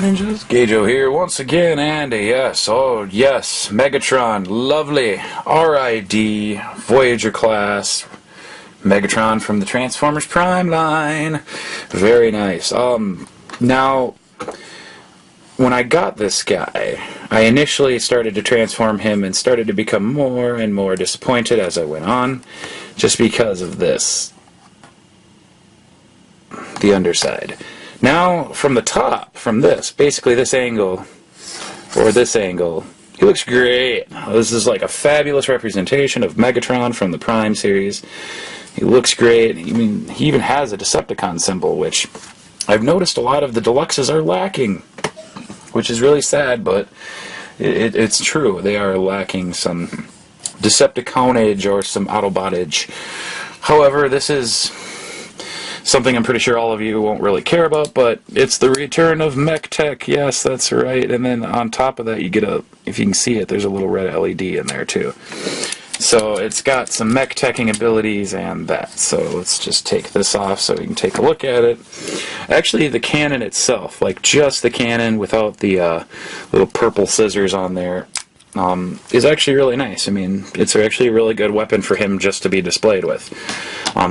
Ninjas, Gajo here once again, and yes, oh yes, Megatron, lovely, RID, Voyager class, Megatron from the Transformers Prime line, very nice. Now, when I got this guy, I initially started to transform him and started to become more and more disappointed as I went on, just because of this, the underside. Now, from the top, from this, basically this angle, or this angle, he looks great. This is like a fabulous representation of Megatron from the Prime series. He looks great. I mean, he even has a Decepticon symbol, which I've noticed a lot of the deluxes are lacking, which is really sad, but it's true. They are lacking some Decepticonage or some Autobotage. However, this is something I'm pretty sure all of you won't really care about, but it's the return of Mech Tech. Yes, that's right. And then on top of that, you get a, if you can see it, there's a little red LED in there too. So it's got some mech teching abilities and that. So let's just take this off so we can take a look at it. Actually, the cannon itself, like just the cannon without the little purple scissors on there, is actually really nice. I mean, it's actually a really good weapon for him just to be displayed with.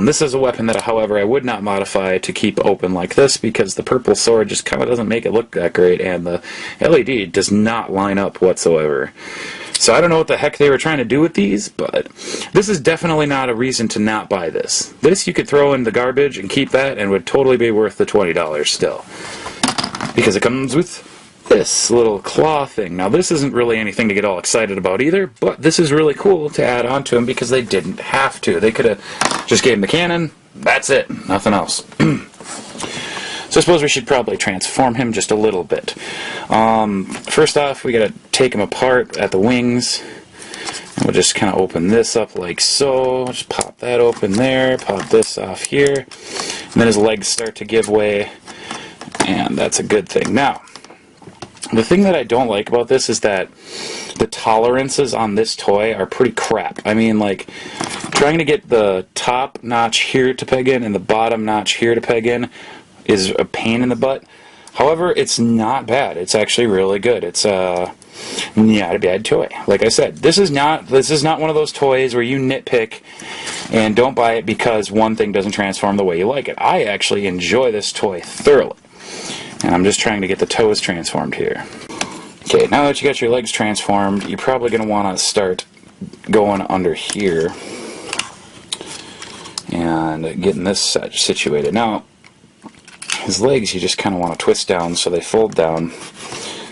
This is a weapon that, however, I would not modify to keep open like this because the purple sword just kind of doesn't make it look that great, and the LED does not line up whatsoever. So I don't know what the heck they were trying to do with these, but this is definitely not a reason to not buy this. This you could throw in the garbage and keep that, and would totally be worth the $20 still. Because it comes with this little claw thing. Now this isn't really anything to get all excited about either, but this is really cool to add on to him because they didn't have to. They could have just gave him the cannon, that's it, nothing else. So I suppose we should probably transform him just a little bit. First off, we gotta take him apart at the wings. And we'll just kind of open this up like so. Just pop that open there, pop this off here. And then his legs start to give way, and that's a good thing. Now, the thing that I don't like about this is that the tolerances on this toy are pretty crap. I mean, like, trying to get the top notch here to peg in and the bottom notch here to peg in is a pain in the butt. However, it's not bad. It's actually really good. It's not a bad toy. Like I said, this is not one of those toys where you nitpick and don't buy it because one thing doesn't transform the way you like it. I actually enjoy this toy thoroughly. And I'm just trying to get the toes transformed here. Okay, now that you got your legs transformed, you're probably going to want to start going under here and getting this situated. Now, his legs you just kind of want to twist down so they fold down, and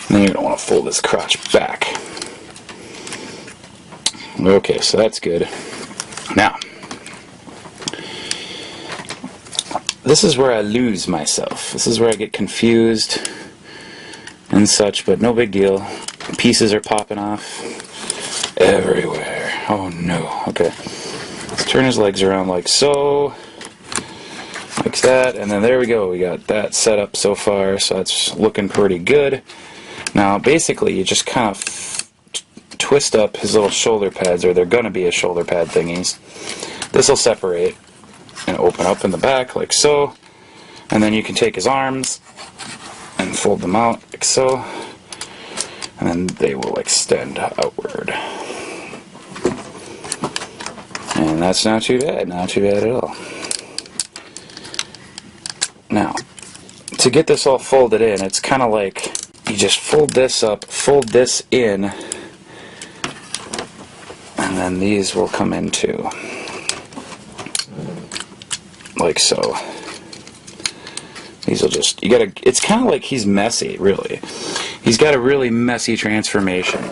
then you're going to want to fold his crotch back. Okay, so that's good. Now, this is where I lose myself. This is where I get confused and such, but no big deal. Pieces are popping off everywhere. Oh no. Okay. Let's turn his legs around like so. Like that, and then there we go. We got that set up so far, so that's looking pretty good. Now, basically, you just kind of twist up his little shoulder pads, or they're going to be his shoulder pad thingies. This will separate and open up in the back like so, and then you can take his arms and fold them out like so, and then they will extend outward. And that's not too bad, not too bad at all. Now, to get this all folded in, it's kind of like you just fold this up, fold this in, and then these will come in too. Like so. These will just, you gotta, it's kind of like he's messy, really. He's got a really messy transformation.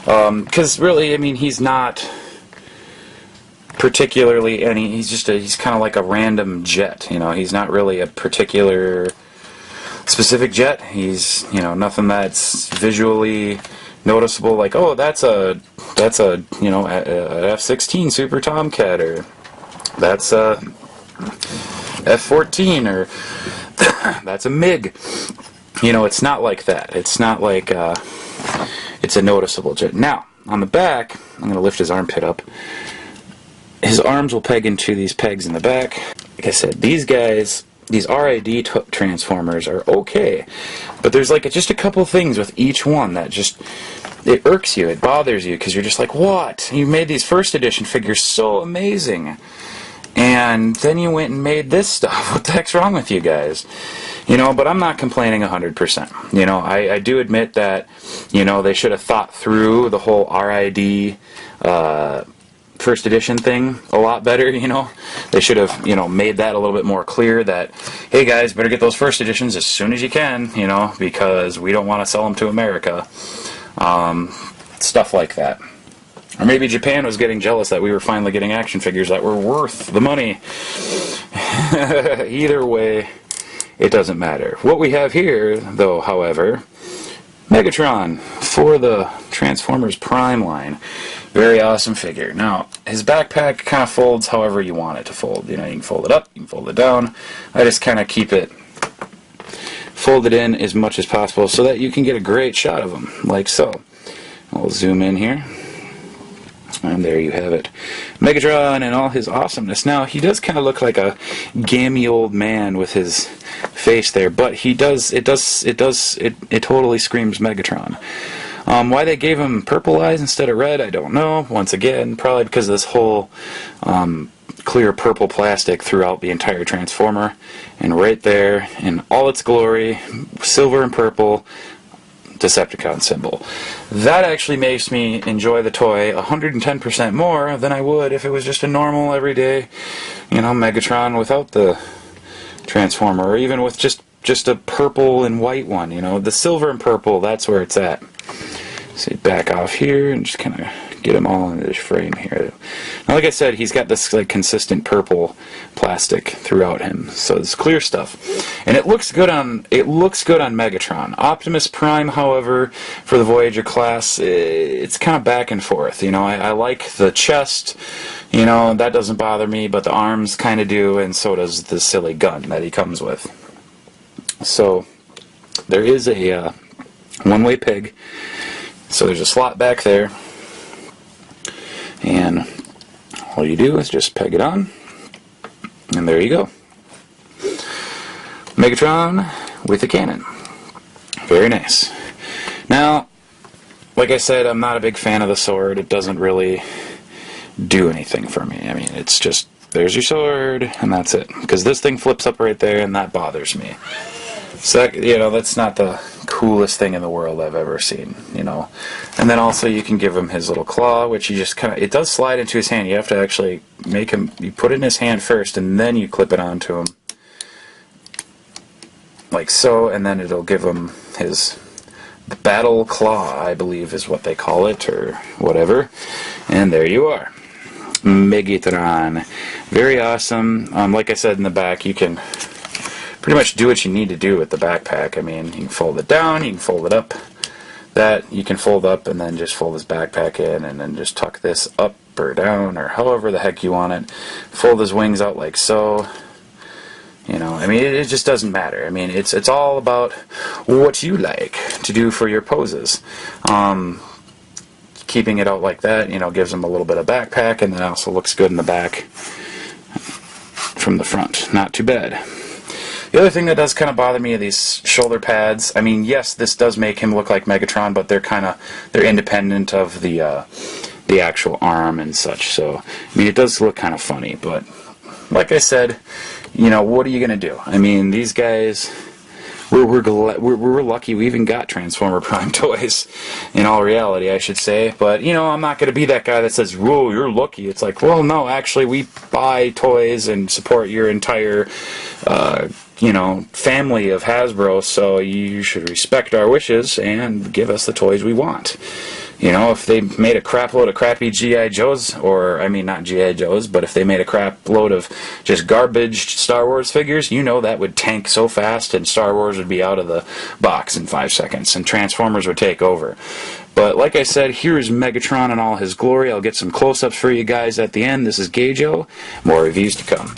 Because really, I mean, he's not particularly any, he's kind of like a random jet, you know. He's not really a particular specific jet. He's, you know, nothing that's visually noticeable, like, oh, that's a you know, a F-16 Super Tomcat, or that's a F-14, or that's a MiG. You know, it's not like that. It's not like it's a noticeable jet. Now, on the back, I'm going to lift his armpit up. His arms will peg into these pegs in the back. Like I said, these guys these RID transformers are okay, but there's like just a couple things with each one that just, it irks you, it bothers you, because you're just like, what? You made these first edition figures so amazing, and then you went and made this stuff. What the heck's wrong with you guys? You know, but I'm not complaining 100%. You know, I do admit that, you know, they should have thought through the whole RID first edition thing a lot better. You know, they should have, you know, made that a little bit more clear that, hey guys, better get those first editions as soon as you can, you know, because we don't want to sell them to America. Stuff like that. Or maybe Japan was getting jealous that we were finally getting action figures that were worth the money. Either way, it doesn't matter. What we have here, though, however, Megatron for the Transformers Prime line. Very awesome figure. Now, his backpack kind of folds however you want it to fold. You know, you can fold it up, you can fold it down. I just kind of keep it folded in as much as possible so that you can get a great shot of him, like so. I'll zoom in here. And there you have it. Megatron and all his awesomeness. Now, he does kind of look like a gammy old man with his face there, but he does, it totally screams Megatron. Why they gave him purple eyes instead of red, I don't know. Once again, probably because of this whole clear purple plastic throughout the entire Transformer. And right there, in all its glory, silver and purple, Decepticon symbol. That actually makes me enjoy the toy 110% more than I would if it was just a normal, everyday, you know, Megatron without the Transformer, or even with just a purple and white one. You know, the silver and purple, that's where it's at. So back off here and just kind of get them all into this frame here. Now, like I said, he's got this like consistent purple plastic throughout him, so it's clear stuff, and it looks good on Megatron. Optimus Prime, however, for the Voyager class, it's kind of back and forth. You know, I like the chest. You know, that doesn't bother me, but the arms kind of do, and so does the silly gun that he comes with. So there is a one-way pig. So there's a slot back there, and all you do is just peg it on, and there you go. Megatron with a cannon. Very nice. Now, like I said, I'm not a big fan of the sword. It doesn't really do anything for me. I mean, it's just, there's your sword, and that's it. Because this thing flips up right there, and that bothers me. So, you know, that's not the coolest thing in the world I've ever seen, you know. And then also you can give him his little claw, which you just kind of, it does slide into his hand. You have to actually make him, you put it in his hand first, and then you clip it onto him. Like so, and then it'll give him his battle claw, I believe is what they call it, or whatever. And there you are. Megatron. Very awesome. Like I said in the back, you can pretty much do what you need to do with the backpack. I mean, you can fold it down, you can fold it up. That you can fold up and then just fold this backpack in, and then just tuck this up or down, or however the heck you want it. Fold his wings out like so. You know, I mean, it just doesn't matter. I mean, it's all about what you like to do for your poses. Keeping it out like that, you know, gives him a little bit of backpack, and then also looks good in the back from the front. Not too bad. The other thing that does kind of bother me are these shoulder pads. I mean, yes, this does make him look like Megatron, but they're independent of the actual arm and such. So, I mean, it does look kind of funny, but like I said, you know, what are you gonna do? I mean, these guys, we're lucky we even got Transformer Prime toys, in all reality, I should say. But, you know, I'm not going to be that guy that says, whoa, you're lucky. It's like, well, no, actually, we buy toys and support your entire, you know, family of Hasbro, so you should respect our wishes and give us the toys we want. You know, if they made a crap load of crappy G.I. Joes, or, I mean, not G.I. Joes, but if they made a crap load of just garbage Star Wars figures, you know that would tank so fast, and Star Wars would be out of the box in 5 seconds, and Transformers would take over. But, like I said, here's Megatron in all his glory. I'll get some close-ups for you guys at the end. This is Gageo. More reviews to come.